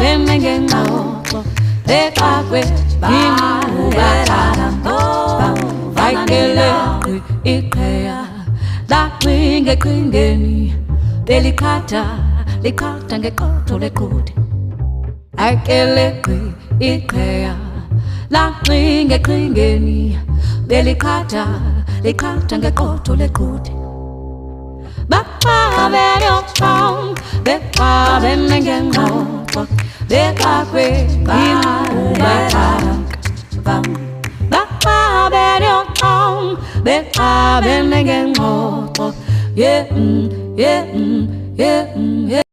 bengengoto bekakwe vaikele ikea lakringe kringeni delikata likata ngekoto lekude aikele ikea lakringe kringeni delikata likata ngekoto lekude Baka benyo chong, beka bengengoto, beka kwe Baka benyo chong, beka bengengoto, yeah, yeah, yeah.